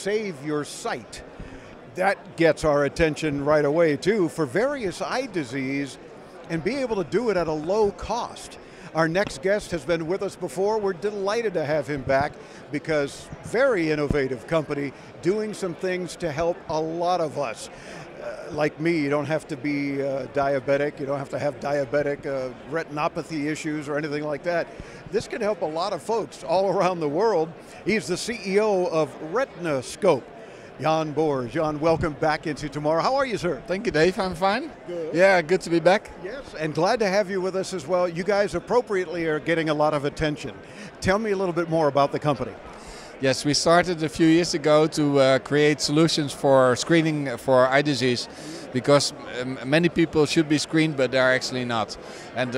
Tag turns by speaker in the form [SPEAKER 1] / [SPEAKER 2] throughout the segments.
[SPEAKER 1] save your sight. That gets our attention right away too for various eye disease and be able to do it at a low cost. Our next guest has been with us before. We're delighted to have him back because very innovative company doing some things to help a lot of us. Like me, you don't have to be diabetic, you don't have to have diabetic retinopathy issues or anything like that. This can help a lot of folks all around the world. He's the CEO of RetinaScope. Jan Boers. Jan, welcome back into Tomorrow. How are you, sir?
[SPEAKER 2] Thank you, Dave. I'm fine.
[SPEAKER 1] Good.
[SPEAKER 2] Yeah, good to be back.
[SPEAKER 1] Yes, and glad to have you with us as well. You guys appropriately are getting a lot of attention. Tell me a little bit more about the company.
[SPEAKER 2] Yes, we started a few years ago to create solutions for screening for eye disease because many people should be screened, but they're actually not. And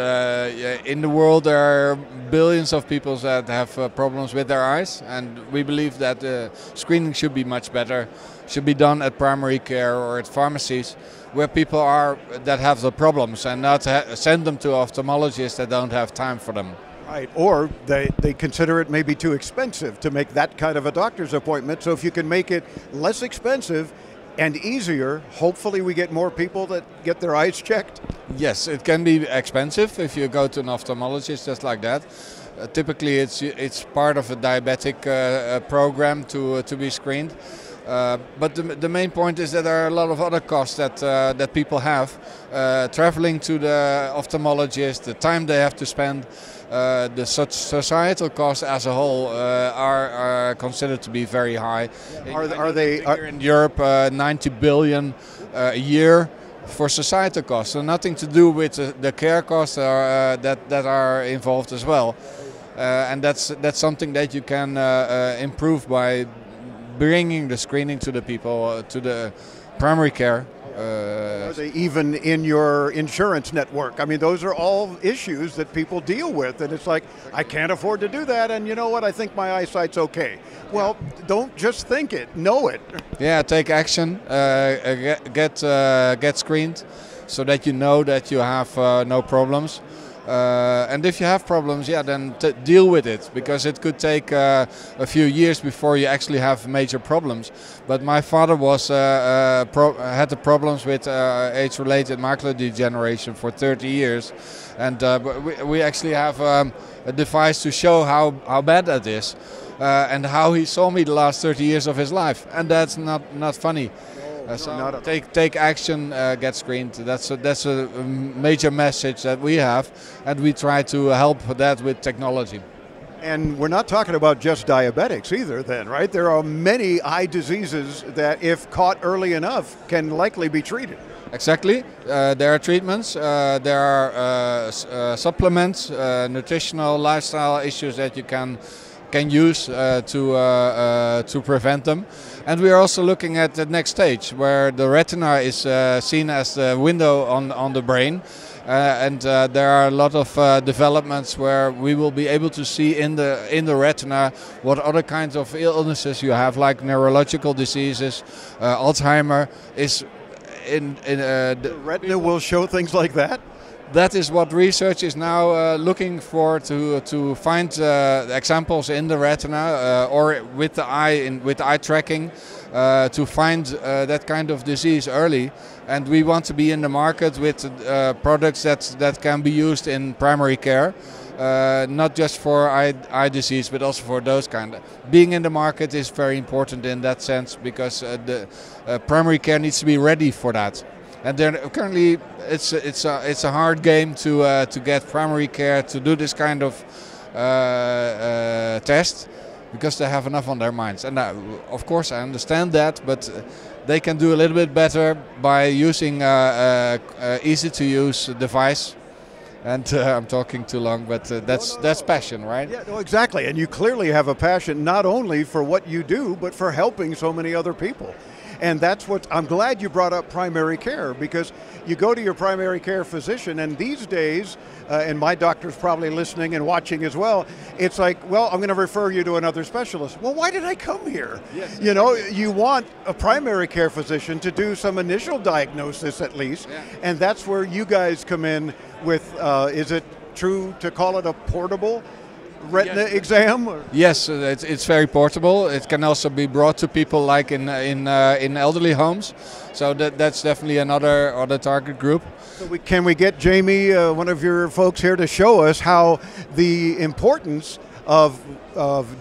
[SPEAKER 2] in the world there are billions of people that have problems with their eyes, and we believe that screening should be much better, should be done at primary care or at pharmacies where people are that have the problems, and not send them to ophthalmologists that don't have time for them.
[SPEAKER 1] Right, or they consider it maybe too expensive to make that kind of a doctor's appointment. So if you can make it less expensive and easier, hopefully we get more people that get their eyes checked.
[SPEAKER 2] Yes, it can be expensive if you go to an ophthalmologist just like that. Typically it's part of a diabetic program to be screened. But the main point is that there are a lot of other costs that people have. Traveling to the ophthalmologist, the time they have to spend, the societal costs as a whole are considered to be very high.
[SPEAKER 1] Are they
[SPEAKER 2] in Europe 90 billion a year for societal costs? So nothing to do with the care costs that are involved as well. And that's something that you can improve by bringing the screening to the people, to the primary care.
[SPEAKER 1] Are they even in your insurance network? I mean, those are all issues that people deal with, and it's like, I can't afford to do that, and you know what, I think my eyesight's okay. Well, don't just think it, know it.
[SPEAKER 2] Yeah, take action, get screened, so that you know that you have no problems. And if you have problems, yeah, then deal with it, because it could take a few years before you actually have major problems. But my father had the problems with age-related macular degeneration for 30 years, and we actually have a device to show how bad that is, and how he saw me the last 30 years of his life, and that's not funny. So take action, get screened. That's a major message that we have, and we try to help that with technology.
[SPEAKER 1] And we're not talking about just diabetics either then, right? There are many eye diseases that if caught early enough can likely be treated.
[SPEAKER 2] Exactly. There are treatments, there are supplements, nutritional, lifestyle issues that you can use to prevent them. And we are also looking at the next stage, where the retina is seen as the window on the brain. And there are a lot of developments where we will be able to see in the retina what other kinds of illnesses you have, like neurological diseases, Alzheimer is
[SPEAKER 1] the retina will show things like that?
[SPEAKER 2] That is what research is now looking for, to find examples in the retina or with the eye, with eye tracking, to find that kind of disease early. And we want to be in the market with products that can be used in primary care, not just for eye disease, but also for those kind. Being in the market is very important in that sense, because the primary care needs to be ready for that. And then currently, it's a hard game to get primary care to do this kind of test, because they have enough on their minds. And of course, I understand that, but they can do a little bit better by using easy-to-use device. And I'm talking too long, but that's passion, right?
[SPEAKER 1] Yeah, no, exactly. And you clearly have a passion not only for what you do, but for helping so many other people. And that's what, I'm glad you brought up primary care, because you go to your primary care physician, and these days, and my doctor's probably listening and watching as well, it's like, well, I'm going to refer you to another specialist. Well, why did I come here?
[SPEAKER 2] Yes.
[SPEAKER 1] You know, you want a primary care physician to do some initial diagnosis at least,
[SPEAKER 2] yeah.
[SPEAKER 1] And that's where you guys come in with, is it true to call it a portable retina exam? Or?
[SPEAKER 2] Yes, it's very portable. It can also be brought to people like in elderly homes. So that's definitely another target group.
[SPEAKER 1] So can we get Jamie, one of your folks here, to show us how the importance of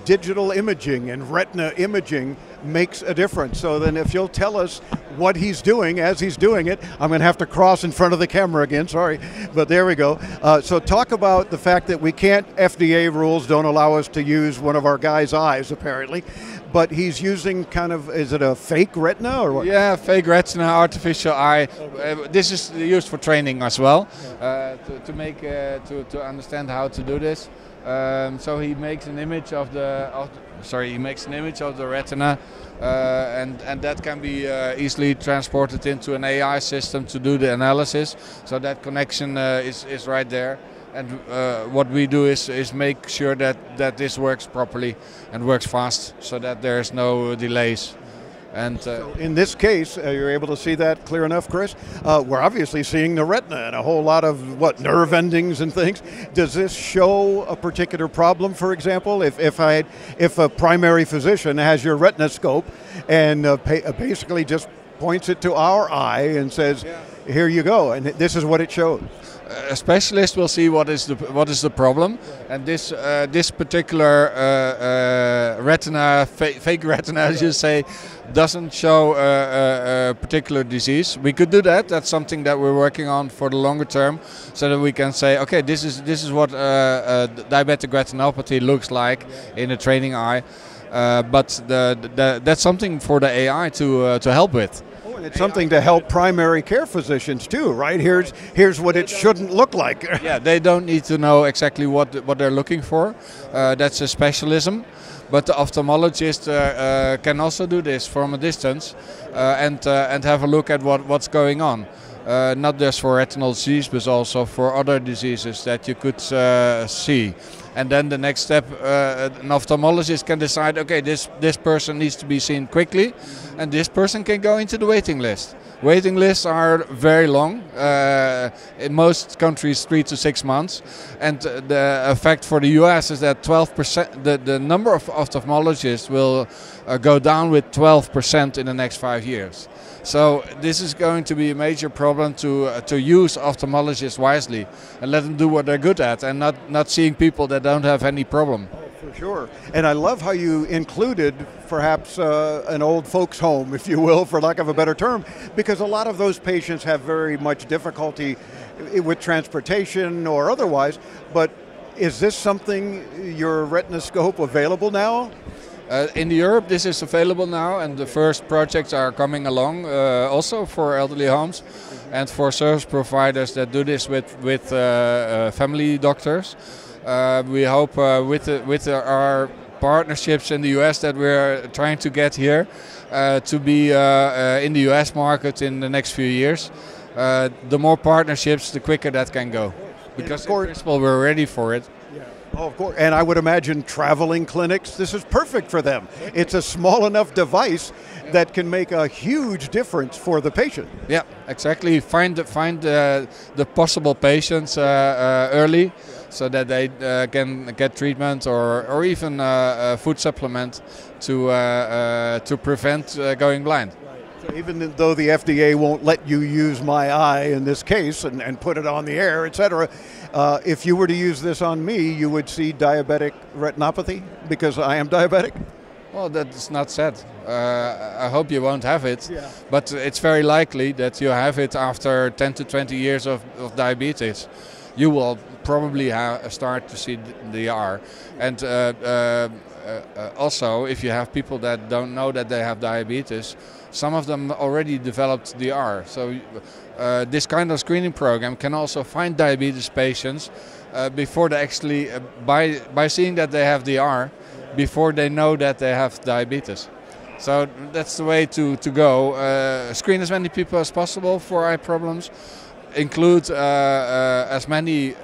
[SPEAKER 1] digital imaging and retina imaging makes a difference? So then if you'll tell us what he's doing as he's doing it, I'm going to have to cross in front of the camera again, sorry, but there we go. So talk about the fact that we can't, FDA rules don't allow us to use one of our guys' eyes apparently, but he's using kind of, is it a fake retina or what?
[SPEAKER 2] Yeah, fake retina, artificial eye. This is used for training as well, to understand how to do this. So he makes an image of the retina, and that can be easily transported into an AI system to do the analysis. So that connection is right there. And what we do is make sure that this works properly and works fast, so that there's no delays. And
[SPEAKER 1] so in this case, you're able to see that clear enough, Chris? We're obviously seeing the retina and a whole lot of nerve endings and things. Does this show a particular problem, for example? If a primary physician has your RetinaScope and basically just points it to our eye and says, here you go, and this is what it shows.
[SPEAKER 2] A specialist will see what is the problem, and this particular retina, fake retina, as you say, doesn't show a particular disease. We could do that. That's something that we're working on for the longer term, so that we can say, okay, this is what diabetic retinopathy looks like in a training eye. But that's something for the AI to help with.
[SPEAKER 1] And it's something to help primary care physicians too, right? Here's what it shouldn't look like.
[SPEAKER 2] Yeah, they don't need to know exactly what they're looking for. That's a specialism. But the ophthalmologist can also do this from a distance and have a look at what's going on. Not just for retinal disease, but also for other diseases that you could see. And then the next step, an ophthalmologist can decide, okay, this person needs to be seen quickly, and this person can go into the waiting list. Waiting lists are very long, in most countries 3 to 6 months, and the effect for the US is that 12%, the number of ophthalmologists will go down with 12% in the next 5 years. So this is going to be a major problem to use ophthalmologists wisely and let them do what they're good at, and not seeing people that don't have any problem.
[SPEAKER 1] For sure. And I love how you included perhaps an old folks home, if you will, for lack of a better term, because a lot of those patients have very much difficulty with transportation or otherwise. But is this something, your RetinaScope, available now?
[SPEAKER 2] In Europe this is available now, and the first projects are coming along also for elderly homes and for service providers that do this with family doctors. We hope with our partnerships in the US that we're trying to get here to be in the US market in the next few years. The more partnerships, the quicker that can go. Because in principle we're ready for it.
[SPEAKER 1] Oh, of course, and I would imagine traveling clinics, this is perfect for them. It's a small enough device that can make a huge difference for the patient.
[SPEAKER 2] Yeah, exactly. Find the possible patients early, so that they can get treatment or even a food supplement to prevent going blind.
[SPEAKER 1] So even though the FDA won't let you use my eye in this case and put it on the air, etc., if you were to use this on me, you would see diabetic retinopathy because I am diabetic?
[SPEAKER 2] Well, that's not said. I hope you won't have it, but it's very likely that you have it after 10 to 20 years of diabetes. You will probably start to see the R. And also, if you have people that don't know that they have diabetes, some of them already developed DR. So this kind of screening program can also find diabetes patients before they actually, by seeing that they have DR, before they know that they have diabetes. So that's the way to go. Screen as many people as possible for eye problems. Include as many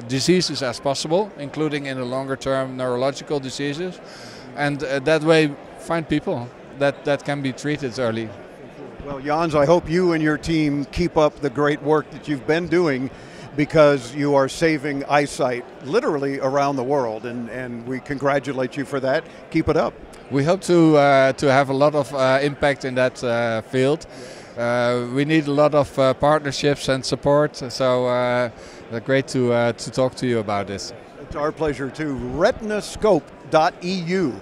[SPEAKER 2] diseases as possible, including in the longer term neurological diseases. And that way find people that can be treated early.
[SPEAKER 1] Well, Jans, I hope you and your team keep up the great work that you've been doing, because you are saving eyesight literally around the world, and we congratulate you for that. Keep it up.
[SPEAKER 2] We hope to have a lot of impact in that field. We need a lot of partnerships and support, so great to talk to you about this.
[SPEAKER 1] It's our pleasure too. RetinaScope.eu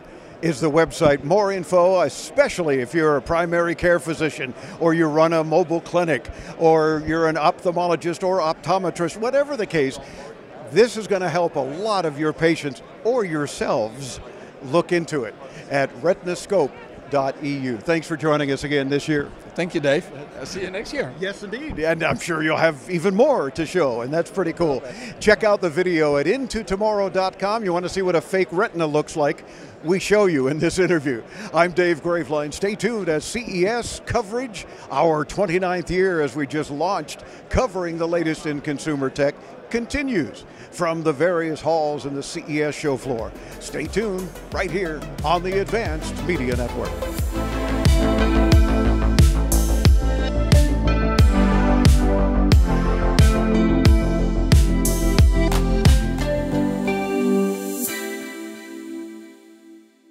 [SPEAKER 1] is the website. More info, especially if you're a primary care physician, or you run a mobile clinic, or you're an ophthalmologist or optometrist, whatever the case, this is going to help a lot of your patients or yourselves look into it at RetinaScope.eu. Thanks for joining us again this year.
[SPEAKER 2] Thank you, Dave. I'll see you next year.
[SPEAKER 1] Yes, indeed. And I'm sure you'll have even more to show, and that's pretty cool. Check out the video at IntoTomorrow.com. You want to see what a fake retina looks like? We show you in this interview. I'm Dave Graveline. Stay tuned as CES coverage, our 29th year as we just launched, covering the latest in consumer tech, continues from the various halls in the CES show floor. Stay tuned right here on the Advanced Media Network.